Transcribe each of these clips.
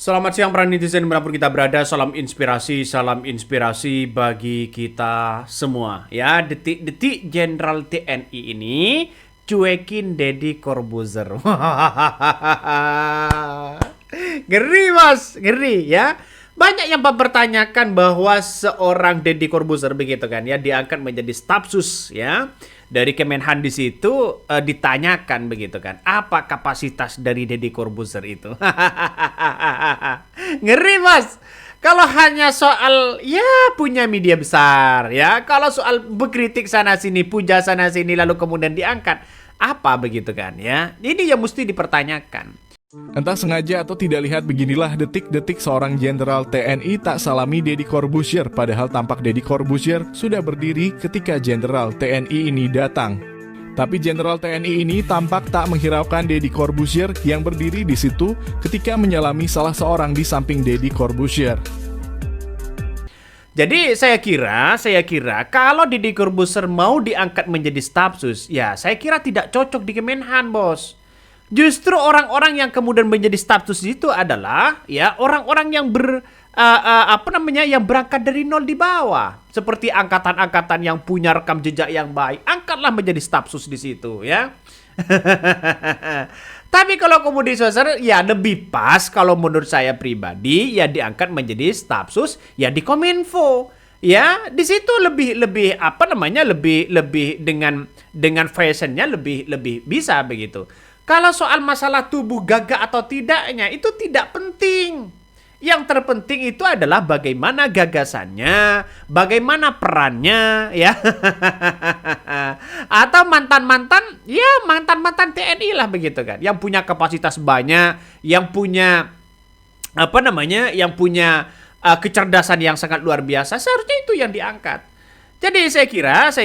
Selamat siang para netizen dimanapun kita berada. Salam inspirasi bagi kita semua. Ya, detik-detik Jenderal TNI ini cuekin Deddy Corbuzier. Ngeri mas, ngeri ya. Banyak yang mempertanyakan bahwa seorang Deddy Corbuzier begitu kan ya diangkat menjadi staf sus ya dari Kemenhan. Di situ ditanyakan begitu kan, apa kapasitas dari Deddy Corbuzier itu? Ngeri mas. Kalau hanya soal ya punya media besar ya, kalau soal berkritik sana sini, puja sana sini lalu kemudian diangkat, apa begitu kan ya? Ini yang mesti dipertanyakan. Entah sengaja atau tidak, lihat beginilah detik-detik seorang jenderal TNI tak salami Deddy Corbuzier, padahal tampak Deddy Corbuzier sudah berdiri ketika jenderal TNI ini datang. Tapi jenderal TNI ini tampak tak menghiraukan Deddy Corbuzier yang berdiri di situ ketika menyalami salah seorang di samping Deddy Corbuzier. Jadi saya kira kalau Deddy Corbuzier mau diangkat menjadi staf sus, ya saya kira tidak cocok di Kemenhan, bos. Justru orang-orang yang kemudian menjadi status itu adalah ya orang-orang yang yang berangkat dari nol di bawah, seperti angkatan-angkatan yang punya rekam jejak yang baik, angkatlah menjadi status di situ ya. Tapi kalau kemudian ya lebih pas kalau menurut saya pribadi ya diangkat menjadi status ya di Kominfo. Ya, di situ lebih lebih dengan fashionnya lebih bisa begitu. Kalau soal masalah tubuh gagah atau tidaknya itu tidak penting. Yang terpenting itu adalah bagaimana gagasannya, bagaimana perannya, ya. Atau mantan-mantan TNI lah begitu kan, yang punya kapasitas banyak, yang punya yang punya kecerdasan yang sangat luar biasa, seharusnya itu yang diangkat. Jadi saya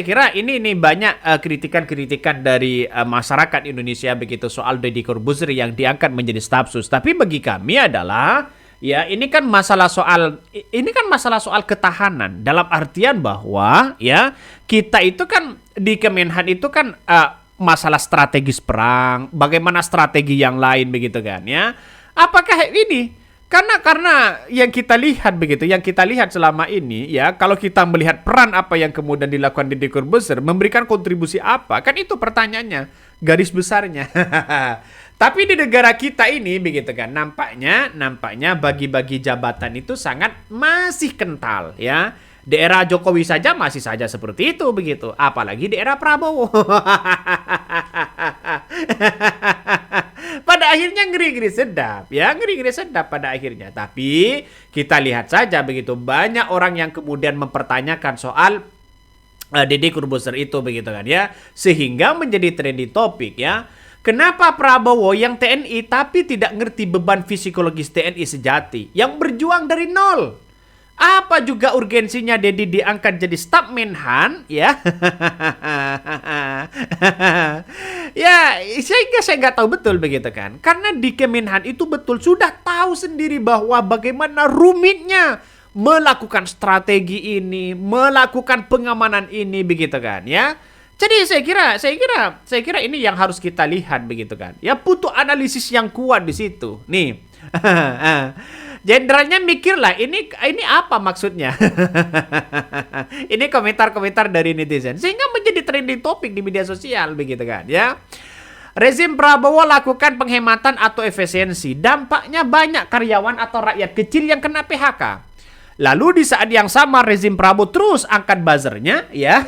kira ini banyak kritikan-kritikan dari masyarakat Indonesia begitu soal Deddy Corbuzier yang diangkat menjadi staf sus. Tapi bagi kami adalah ya ini kan masalah soal ketahanan, dalam artian bahwa ya kita itu kan di Kemenhan itu kan masalah strategis perang, bagaimana strategi yang lain begitu kan ya. Apakah ini karena yang kita lihat begitu, yang kita lihat selama ini ya, kalau kita melihat peran apa yang kemudian dilakukan Deddy Corbuzier, memberikan kontribusi apa, kan itu pertanyaannya, garis besarnya. Tapi di negara kita ini begitu kan, nampaknya bagi-bagi jabatan itu masih kental ya. Di era Jokowi saja masih saja seperti itu begitu, apalagi di era Prabowo. Pada akhirnya ngeri-ngeri sedap pada akhirnya. Tapi kita lihat saja begitu banyak orang yang kemudian mempertanyakan soal Deddy Corbuzier itu begitu kan ya, sehingga menjadi trending topik ya. Kenapa Prabowo yang TNI tapi tidak ngerti beban psikologis TNI sejati yang berjuang dari nol? Apa juga urgensinya Deddy diangkat jadi staf Menhan ya? Ya, saya nggak tahu betul begitu kan. Karena di Kemenhan itu betul sudah tahu sendiri bahwa bagaimana rumitnya melakukan strategi ini, melakukan pengamanan ini begitu kan ya. Jadi saya kira ini yang harus kita lihat begitu kan. Ya butuh analisis yang kuat di situ. Nih. Jenderalnya mikirlah ini apa maksudnya. Ini komentar-komentar dari netizen sehingga menjadi trending topik di media sosial begitu kan ya. Rezim Prabowo lakukan penghematan atau efisiensi, dampaknya banyak karyawan atau rakyat kecil yang kena PHK. Lalu di saat yang sama rezim Prabowo terus angkat buzzernya ya.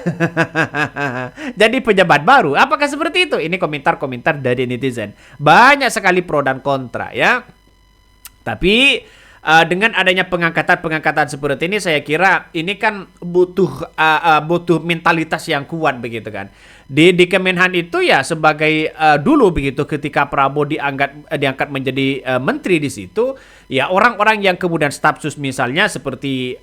Jadi pejabat baru. Apakah seperti itu? Ini komentar-komentar dari netizen. Banyak sekali pro dan kontra ya. Tapi dengan adanya pengangkatan seperti ini, saya kira ini kan butuh mentalitas yang kuat begitu kan. Di Kemenhan itu ya sebagai dulu begitu ketika Prabowo diangkat menjadi menteri di situ, ya orang-orang yang kemudian stafsus misalnya seperti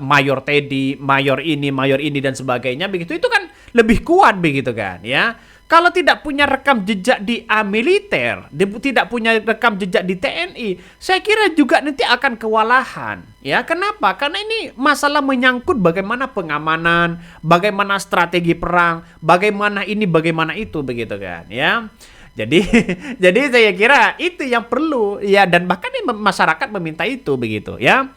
Mayor Teddy, Mayor ini dan sebagainya begitu, itu kan lebih kuat begitu kan ya. Kalau tidak punya rekam jejak di militer, tidak punya rekam jejak di TNI, saya kira juga nanti akan kewalahan. Ya, kenapa? Karena ini masalah menyangkut bagaimana pengamanan, bagaimana strategi perang, bagaimana ini, bagaimana itu, begitu kan? Ya, Jadi jadi saya kira itu yang perlu ya, dan bahkan masyarakat meminta itu begitu ya.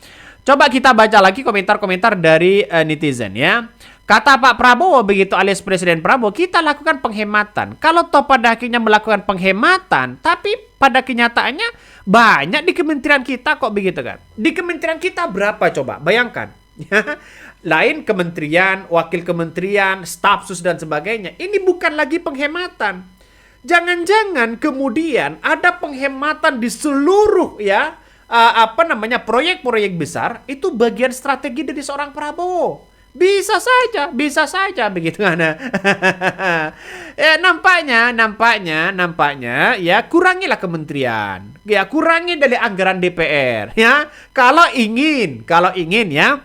Coba kita baca lagi komentar-komentar dari netizen ya. Kata Pak Prabowo begitu, alias Presiden Prabowo, kita lakukan penghematan. Kalau toh pada akhirnya melakukan penghematan, tapi pada kenyataannya banyak di kementerian kita kok begitu kan. Di kementerian kita berapa coba? Bayangkan. Lain kementerian, wakil kementerian, staf sus dan sebagainya. Ini bukan lagi penghematan. Jangan-jangan kemudian ada penghematan di seluruh ya proyek-proyek besar, itu bagian strategi dari seorang Prabowo. Bisa saja begitu kan. Ya, nampaknya ya kurangilah kementerian. Ya kurangi dari anggaran DPR ya. Kalau ingin ya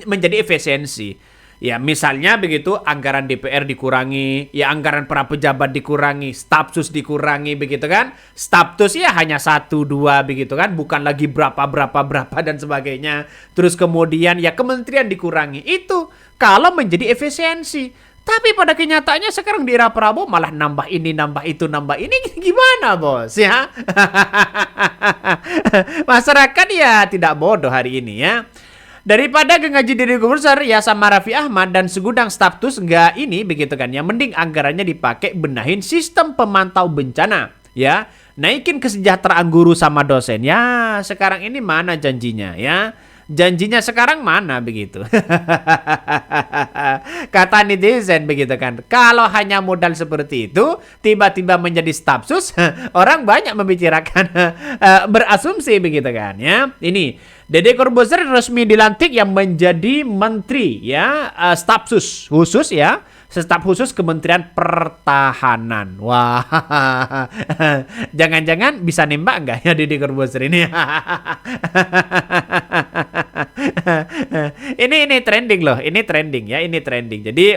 menjadi efisiensi. Ya misalnya begitu, anggaran DPR dikurangi, ya anggaran para pejabat dikurangi, staf sus dikurangi begitu kan. Staf sus ya hanya 1, 2 begitu kan, bukan lagi berapa dan sebagainya. Terus kemudian ya kementerian dikurangi. Itu kalau menjadi efisiensi. Tapi pada kenyataannya sekarang di era Prabowo malah nambah ini, nambah itu, nambah ini. Gimana bos ya? Masyarakat ya tidak bodoh hari ini ya. Daripada gaji Deddy Corbuzier ya sama Raffi Ahmad dan segudang staf sus enggak ini begitu kan ya, mending anggarannya dipakai benahin sistem pemantau bencana ya, naikin kesejahteraan guru sama dosen. Ya sekarang ini mana janjinya ya? Janjinya sekarang mana begitu? Kata netizen begitu kan, kalau hanya modal seperti itu tiba-tiba menjadi staf sus, orang banyak membicarakan berasumsi begitu kan ya. Ini Deddy Corbuzier resmi dilantik yang menjadi menteri ya, staf sus khusus ya, staf khusus Kementerian Pertahanan. Wah, jangan-jangan bisa nembak enggak ya Deddy Corbuzier ini? Ini trending loh, ini trending ya, ini trending. Jadi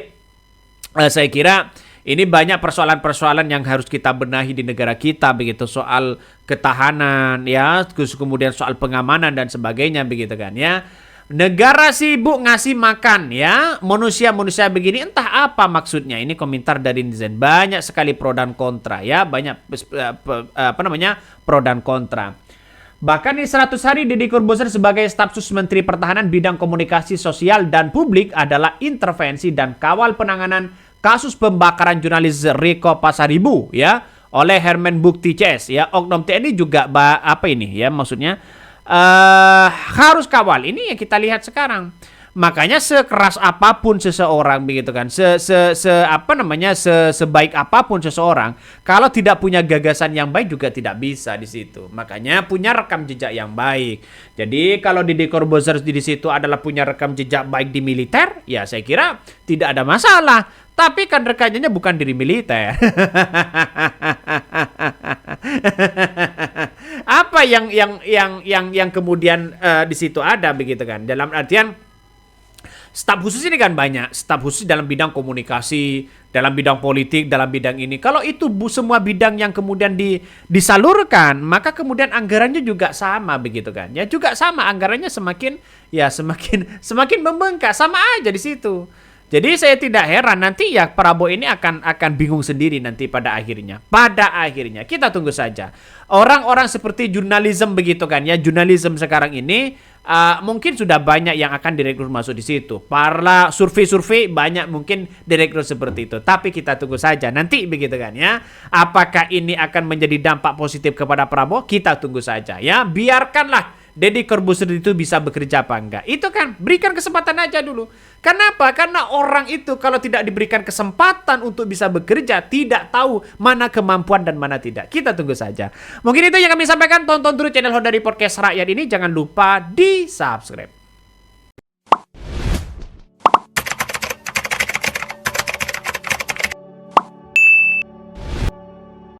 saya kira ini banyak persoalan-persoalan yang harus kita benahi di negara kita begitu, soal ketahanan ya, kemudian soal pengamanan dan sebagainya begitu kan ya. Negara sibuk ngasih makan ya manusia-manusia begini, entah apa maksudnya. Ini komentar dari netizen, banyak sekali pro dan kontra ya, banyak pro dan kontra. Bahkan di 100 hari Deddy Corbuzier sebagai staf sus Menteri Pertahanan bidang komunikasi sosial dan publik adalah intervensi dan kawal penanganan kasus pembakaran jurnalis Riko Pasaribu ya oleh Herman Bukti CS ya. Oknum TNI juga maksudnya harus kawal. Ini yang kita lihat sekarang. Makanya sekeras apapun seseorang begitu kan, sebaik apapun seseorang, kalau tidak punya gagasan yang baik juga tidak bisa di situ. Makanya punya rekam jejak yang baik. Jadi kalau Deddy Corbuzier di situ adalah punya rekam jejak baik di militer, ya saya kira tidak ada masalah. Tapi kan rekannya bukan dari militer. Apa yang kemudian di situ ada begitu kan? Dalam artian staf khusus ini kan banyak, staf khusus dalam bidang komunikasi, dalam bidang politik, dalam bidang ini. Kalau itu semua bidang yang kemudian disalurkan, maka kemudian anggarannya juga sama begitu kan? Ya juga sama, anggarannya semakin membengkak, sama aja di situ. Jadi saya tidak heran nanti ya Prabowo ini akan bingung sendiri nanti pada akhirnya. Pada akhirnya kita tunggu saja. Orang-orang seperti jurnalisme begitu kan ya, jurnalisme sekarang ini mungkin sudah banyak yang akan direkrut masuk di situ. Para survei banyak mungkin direkrut seperti itu. Tapi kita tunggu saja nanti begitu kan ya. Apakah ini akan menjadi dampak positif kepada Prabowo? Kita tunggu saja ya. Biarkanlah Deddy Corbuzier itu bisa bekerja apa enggak. Itu kan berikan kesempatan aja dulu. Kenapa? Karena orang itu kalau tidak diberikan kesempatan untuk bisa bekerja, tidak tahu mana kemampuan dan mana tidak. Kita tunggu saja. Mungkin itu yang kami sampaikan. Tonton terus channel Honda dari Podcast Rakyat ini. Jangan lupa di subscribe.